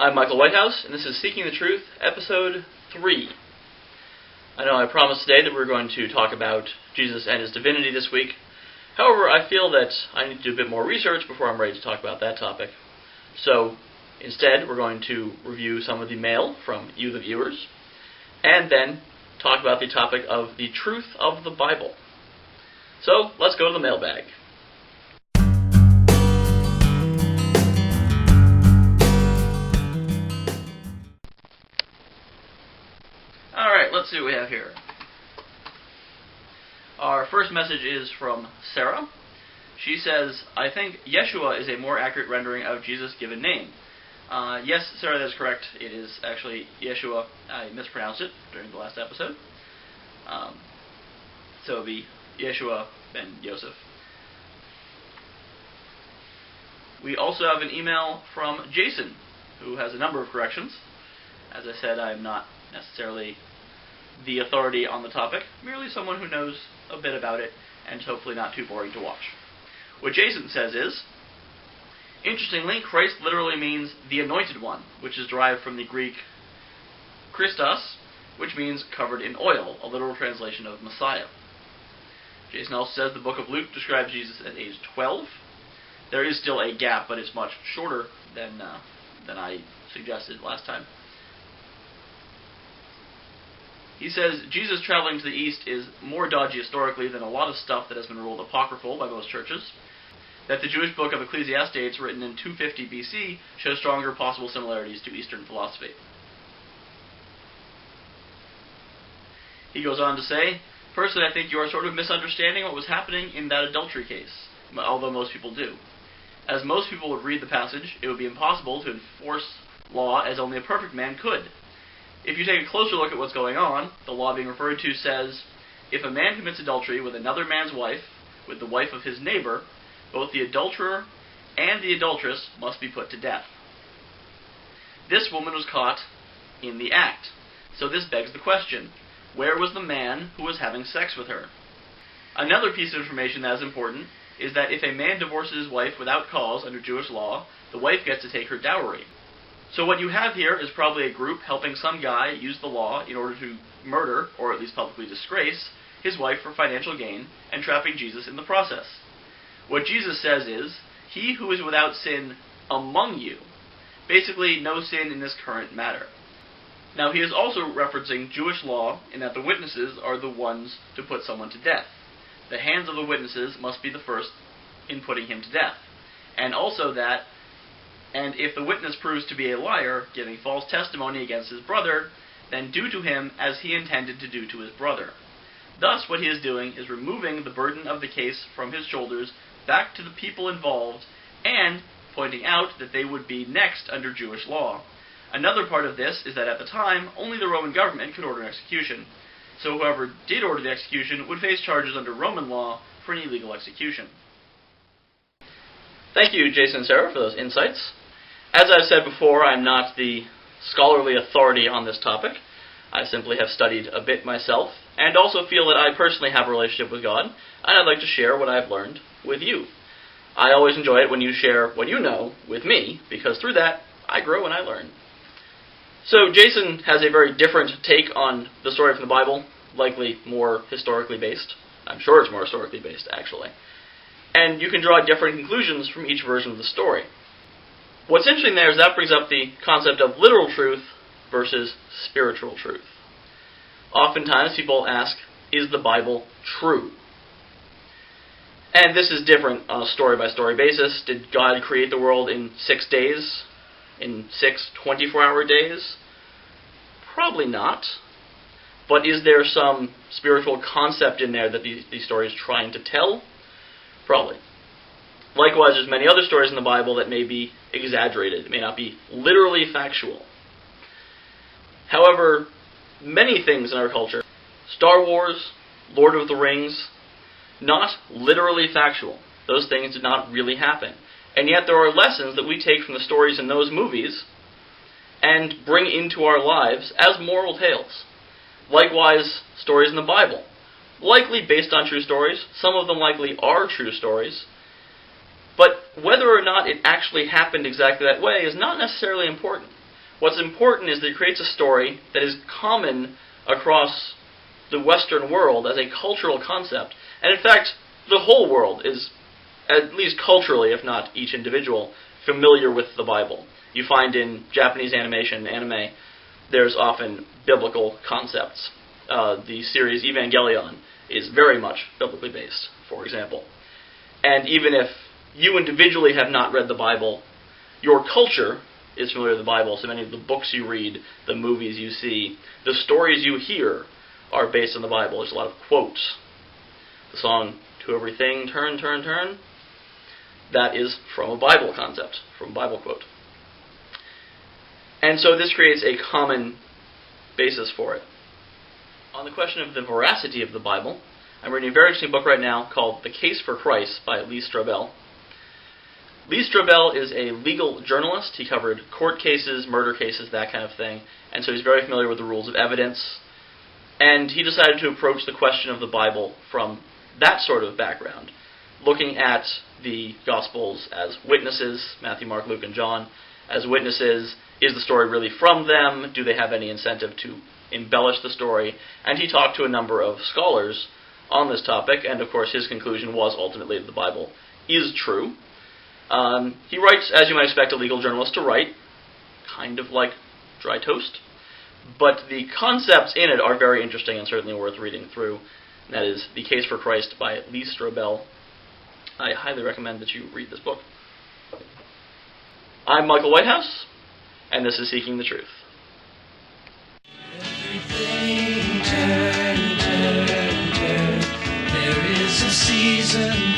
I'm Michael Whitehouse, and this is Seeking the Truth, Episode 3. I know I promised today that we're going to talk about Jesus and His divinity this week. However, I feel that I need to do a bit more research before I'm ready to talk about that topic. So, instead, we're going to review some of the mail from you, the viewers, and then talk about the topic of the truth of the Bible. So, let's go to the mailbag. Alright, let's see what we have here. Our first message is from Sarah. She says, I think Yeshua is a more accurate rendering of Jesus' given name. Yes, Sarah, that is correct. It is actually Yeshua. I mispronounced it during the last episode. So it would be Yeshua ben Yosef. We also have an email from Jason, who has a number of corrections. As I said, I'm not necessarily the authority on the topic, merely someone who knows a bit about it, and hopefully not too boring to watch. What Jason says is, interestingly, Christ literally means the anointed one, which is derived from the Greek Christos, which means covered in oil, a literal translation of Messiah. Jason also says the book of Luke describes Jesus at age 12. There is still a gap, but it's much shorter than I suggested last time. He says Jesus traveling to the east is more dodgy historically than a lot of stuff that has been ruled apocryphal by most churches. That the Jewish book of Ecclesiastes, written in 250 BC, shows stronger possible similarities to Eastern philosophy. He goes on to say, personally, I think you are sort of misunderstanding what was happening in that adultery case, although most people do. As most people would read the passage, it would be impossible to enforce law as only a perfect man could. If you take a closer look at what's going on, the law being referred to says, if a man commits adultery with another man's wife, with the wife of his neighbor, both the adulterer and the adulteress must be put to death. This woman was caught in the act. So this begs the question, where was the man who was having sex with her? Another piece of information that is important is that if a man divorces his wife without cause under Jewish law, the wife gets to take her dowry. So what you have here is probably a group helping some guy use the law in order to murder, or at least publicly disgrace, his wife for financial gain, and trapping Jesus in the process. What Jesus says is, he who is without sin among you. Basically, no sin in this current matter. Now, he is also referencing Jewish law in that the witnesses are the ones to put someone to death. The hands of the witnesses must be the first in putting him to death. And also that, and if the witness proves to be a liar, giving false testimony against his brother, then do to him as he intended to do to his brother. Thus, what he is doing is removing the burden of the case from his shoulders back to the people involved, and pointing out that they would be next under Jewish law. Another part of this is that at the time, only the Roman government could order an execution. So whoever did order the execution would face charges under Roman law for an illegal execution. Thank you, Jason and Sarah, for those insights. As I've said before, I'm not the scholarly authority on this topic. I simply have studied a bit myself, and also feel that I personally have a relationship with God, and I'd like to share what I've learned with you. I always enjoy it when you share what you know with me, because through that, I grow and I learn. So Jason has a very different take on the story from the Bible, likely more historically based. I'm sure it's more historically based, actually. And you can draw different conclusions from each version of the story. What's interesting there is that brings up the concept of literal truth versus spiritual truth. Oftentimes people ask, is the Bible true? And this is different on a story-by-story basis. Did God create the world in 6 days? In 6 24-hour days? Probably not. But is there some spiritual concept in there that the story is trying to tell? Probably. Likewise, there's many other stories in the Bible that may be exaggerated. It may not be literally factual. However, many things in our culture, Star Wars, Lord of the Rings, not literally factual. Those things did not really happen. And yet there are lessons that we take from the stories in those movies and bring into our lives as moral tales. Likewise, stories in the Bible, likely based on true stories. Some of them likely are true stories. But whether or not it actually happened exactly that way is not necessarily important. What's important is that it creates a story that is common across the Western world as a cultural concept. And in fact, the whole world is, at least culturally, if not each individual, familiar with the Bible. You find in Japanese animation, anime, there's often biblical concepts. The series Evangelion is very much biblically based, for example. And even if you individually have not read the Bible, your culture is familiar with the Bible, so many of the books you read, the movies you see, the stories you hear are based on the Bible. There's a lot of quotes. The song, "To Everything, Turn, Turn, Turn," that is from a Bible concept, from a Bible quote. And so this creates a common basis for it. On the question of the veracity of the Bible, I'm reading a very interesting book right now called The Case for Christ by Lee Strobel. Lee Strobel is a legal journalist. He covered court cases, murder cases, that kind of thing, and so he's very familiar with the rules of evidence. And he decided to approach the question of the Bible from that sort of background, looking at the Gospels as witnesses, Matthew, Mark, Luke, and John, as witnesses. Is the story really from them? Do they have any incentive to embellish the story? And he talked to a number of scholars on this topic, and of course his conclusion was ultimately that the Bible is true. He writes, as you might expect a legal journalist to write, kind of like dry toast, but the concepts in it are very interesting and certainly worth reading through. And that is The Case for Christ by Lee Strobel. I highly recommend that you read this book. I'm Michael Whitehouse, and this is Seeking the Truth. Everything turn, turn, turn. There is a season